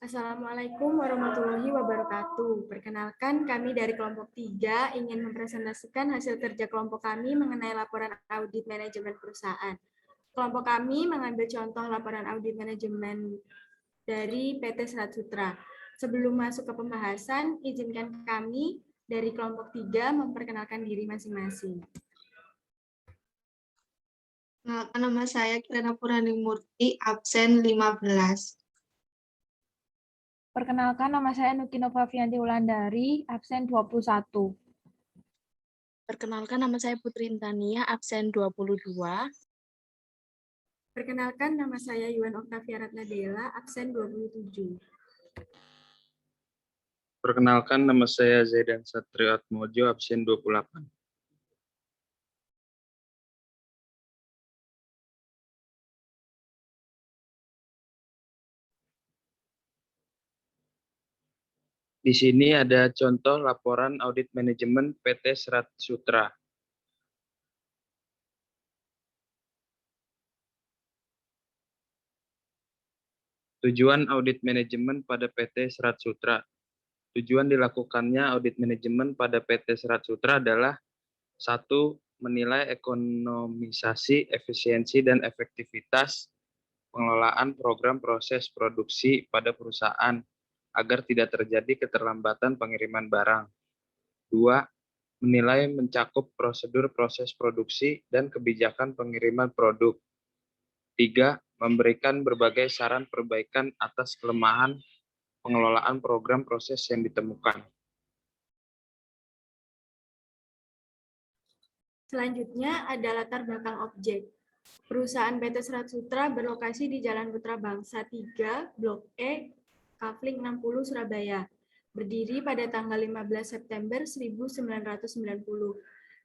Assalamualaikum warahmatullahi wabarakatuh. Perkenalkan, kami dari kelompok 3 ingin mempresentasikan hasil kerja kelompok kami mengenai laporan audit manajemen perusahaan. Kelompok kami mengambil contoh laporan audit manajemen dari PT Serat Sutra. Sebelum masuk ke pembahasan, izinkan kami dari kelompok 3 memperkenalkan diri masing-masing. Nama saya Kirana Purani Murti, absen 15. Perkenalkan, nama saya Nuki Novavianti Wulandari, absen 21. Perkenalkan, nama saya Putri Intania, absen 22. Perkenalkan, nama saya Yuan Oktavia Ratnadela, absen 27. Perkenalkan, nama saya Zaidan Satrio Atmojo, absen 28. Di sini ada contoh laporan audit manajemen PT Serat Sutra. Tujuan audit manajemen pada PT Serat Sutra. Tujuan dilakukannya audit manajemen pada PT Serat Sutra adalah 1. Menilai ekonomisasi, efisiensi, dan efektivitas pengelolaan program proses produksi pada perusahaan agar tidak terjadi keterlambatan pengiriman barang. 2. Menilai mencakup prosedur proses produksi dan kebijakan pengiriman produk. 3. Memberikan berbagai saran perbaikan atas kelemahan pengelolaan program proses yang ditemukan. Selanjutnya ada latar belakang objek. Perusahaan PT Serat Sutra berlokasi di Jalan Putra Bangsa 3, Blok E, Kafling 60, Surabaya. Berdiri pada tanggal 15 September 1990.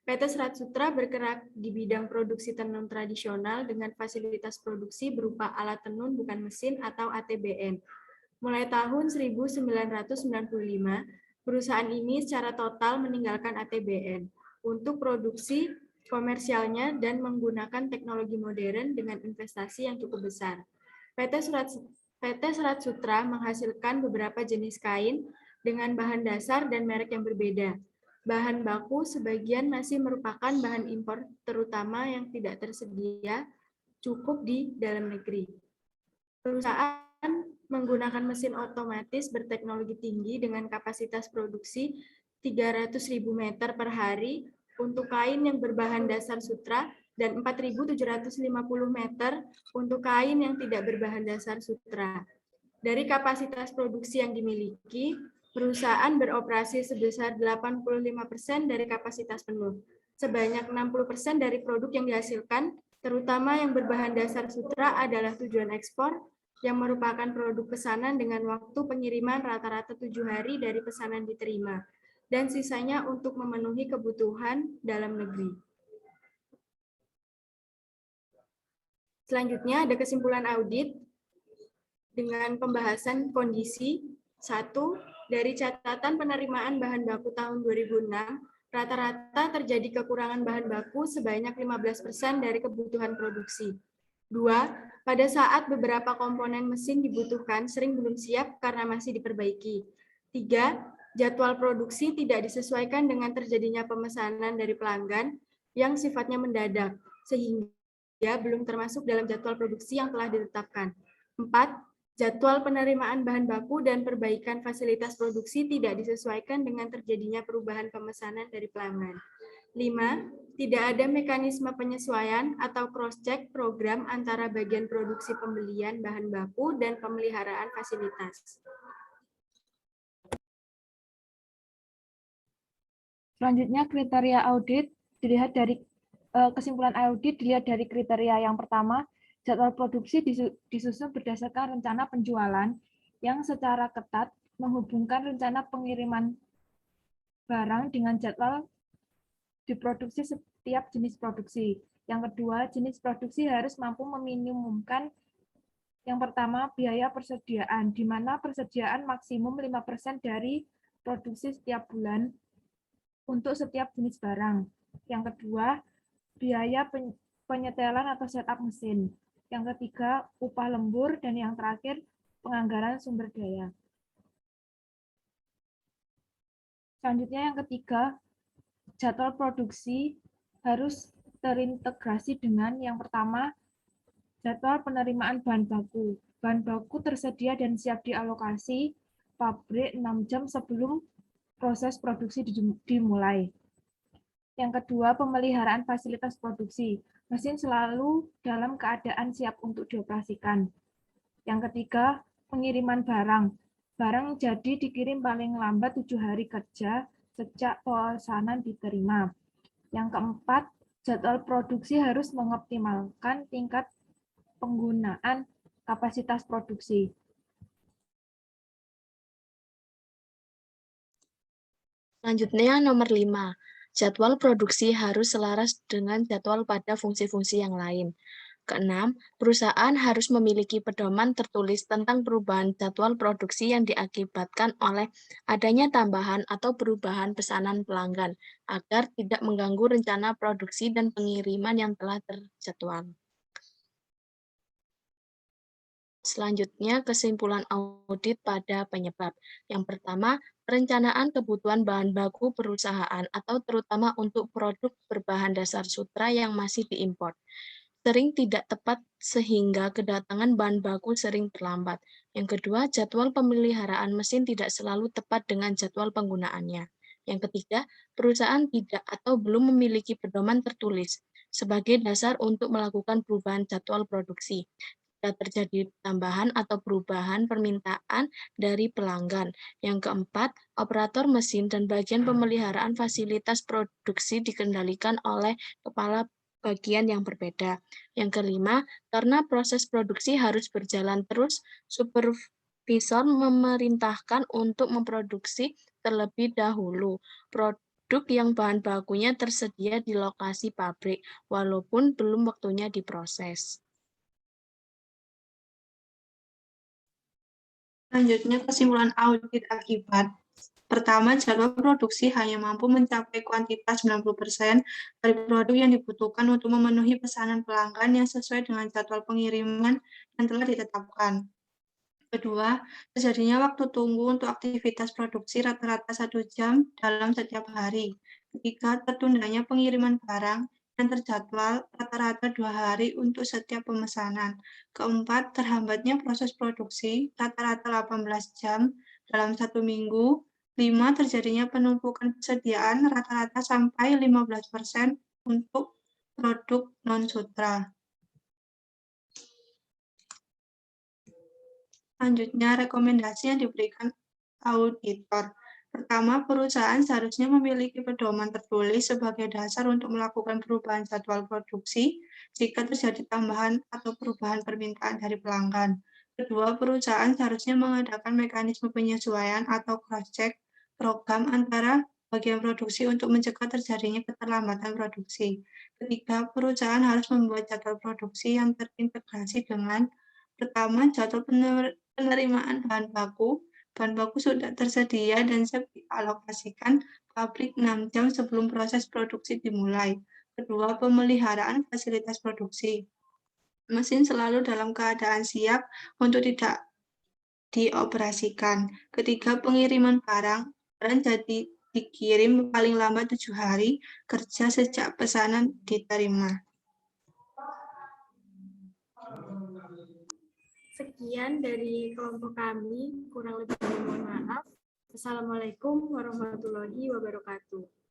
PT Serat Sutra bergerak di bidang produksi tenun tradisional dengan fasilitas produksi berupa alat tenun bukan mesin atau ATBN. Mulai tahun 1995, perusahaan ini secara total meninggalkan ATBN untuk produksi komersialnya dan menggunakan teknologi modern dengan investasi yang cukup besar. PT Serat Sutra menghasilkan beberapa jenis kain dengan bahan dasar dan merek yang berbeda. Bahan baku sebagian masih merupakan bahan impor, terutama yang tidak tersedia cukup di dalam negeri. Perusahaan menggunakan mesin otomatis berteknologi tinggi dengan kapasitas produksi 300.000 meter per hari untuk kain yang berbahan dasar sutra dan 4.750 meter untuk kain yang tidak berbahan dasar sutra. Dari kapasitas produksi yang dimiliki, perusahaan beroperasi sebesar 85% dari kapasitas penuh. Sebanyak 60% dari produk yang dihasilkan, terutama yang berbahan dasar sutra, adalah tujuan ekspor, yang merupakan produk pesanan dengan waktu pengiriman rata-rata 7 hari dari pesanan diterima, dan sisanya untuk memenuhi kebutuhan dalam negeri. Selanjutnya ada kesimpulan audit dengan pembahasan kondisi. 1. Dari catatan penerimaan bahan baku tahun 2006, rata-rata terjadi kekurangan bahan baku sebanyak 15% dari kebutuhan produksi. 2. Pada saat beberapa komponen mesin dibutuhkan sering belum siap karena masih diperbaiki. 3. Jadwal produksi tidak disesuaikan dengan terjadinya pemesanan dari pelanggan yang sifatnya mendadak, sehingga belum termasuk dalam jadwal produksi yang telah ditetapkan. 4. Jadwal penerimaan bahan baku dan perbaikan fasilitas produksi tidak disesuaikan dengan terjadinya perubahan pemesanan dari pelanggan. 5. Tidak ada mekanisme penyesuaian atau cross-check program antara bagian produksi pembelian bahan baku dan pemeliharaan fasilitas. Selanjutnya, kriteria audit dilihat dari kesimpulan audit dilihat dari kriteria yang pertama, jadwal produksi disusun berdasarkan rencana penjualan yang secara ketat menghubungkan rencana pengiriman barang dengan jadwal diproduksi setiap jenis produksi. Yang kedua, jenis produksi harus mampu meminimumkan yang pertama, biaya persediaan, di mana persediaan maksimum 5% dari produksi setiap bulan untuk setiap jenis barang. Yang kedua, biaya penyetelan atau setup mesin. Yang ketiga, upah lembur. Dan yang terakhir, penganggaran sumber daya. Selanjutnya yang ketiga, jadwal produksi harus terintegrasi dengan yang pertama, jadwal penerimaan bahan baku. Bahan baku tersedia dan siap dialokasi pabrik 6 jam sebelum proses produksi dimulai. Yang kedua, pemeliharaan fasilitas produksi. Mesin selalu dalam keadaan siap untuk dioperasikan. Yang ketiga, pengiriman barang. Barang jadi dikirim paling lambat 7 hari kerja sejak pesanan diterima. Yang keempat, jadwal produksi harus mengoptimalkan tingkat penggunaan kapasitas produksi. Selanjutnya nomor 5. Jadwal produksi harus selaras dengan jadwal pada fungsi-fungsi yang lain. Keenam, perusahaan harus memiliki pedoman tertulis tentang perubahan jadwal produksi yang diakibatkan oleh adanya tambahan atau perubahan pesanan pelanggan, agar tidak mengganggu rencana produksi dan pengiriman yang telah terjadwal. Selanjutnya, kesimpulan audit pada penyebab. Yang pertama, perencanaan kebutuhan bahan baku perusahaan atau terutama untuk produk berbahan dasar sutra yang masih diimpor sering tidak tepat sehingga kedatangan bahan baku sering terlambat. Yang kedua, jadwal pemeliharaan mesin tidak selalu tepat dengan jadwal penggunaannya. Yang ketiga, perusahaan tidak atau belum memiliki pedoman tertulis sebagai dasar untuk melakukan perubahan jadwal produksi. Jika terjadi tambahan atau perubahan permintaan dari pelanggan. Yang keempat, operator mesin dan bagian pemeliharaan fasilitas produksi dikendalikan oleh kepala bagian yang berbeda. Yang kelima, karena proses produksi harus berjalan terus, supervisor memerintahkan untuk memproduksi terlebih dahulu produk yang bahan bakunya tersedia di lokasi pabrik, walaupun belum waktunya diproses. Selanjutnya, kesimpulan audit akibat. Pertama, jadwal produksi hanya mampu mencapai kuantitas 90% dari produk yang dibutuhkan untuk memenuhi pesanan pelanggan yang sesuai dengan jadwal pengiriman yang telah ditetapkan. Kedua, terjadinya waktu tunggu untuk aktivitas produksi rata-rata 1 jam dalam setiap hari. Ketiga, tertundanya pengiriman barang yang terjadwal rata-rata 2 hari untuk setiap pemesanan. Keempat, terhambatnya proses produksi rata-rata 18 jam dalam 1 minggu. 5. Terjadinya penumpukan persediaan rata-rata sampai 15% untuk produk non-sutra. Selanjutnya, rekomendasi yang diberikan auditor. Pertama, perusahaan seharusnya memiliki pedoman tertulis sebagai dasar untuk melakukan perubahan jadwal produksi jika terjadi tambahan atau perubahan permintaan dari pelanggan. Kedua, perusahaan seharusnya mengadakan mekanisme penyesuaian atau cross-check program antara bagian produksi untuk mencegah terjadinya keterlambatan produksi. Ketiga, perusahaan harus membuat jadwal produksi yang terintegrasi dengan pertama, jadwal penerimaan bahan baku. Bahan baku sudah tersedia dan siap dialokasikan pabrik 6 jam sebelum proses produksi dimulai. Kedua, pemeliharaan fasilitas produksi. Mesin selalu dalam keadaan siap untuk tidak dioperasikan. Ketiga, pengiriman barang jadi dikirim paling lambat 7 hari kerja sejak pesanan diterima. Sekian dari kelompok kami, kurang lebih mohon maaf. Assalamualaikum warahmatullahi wabarakatuh.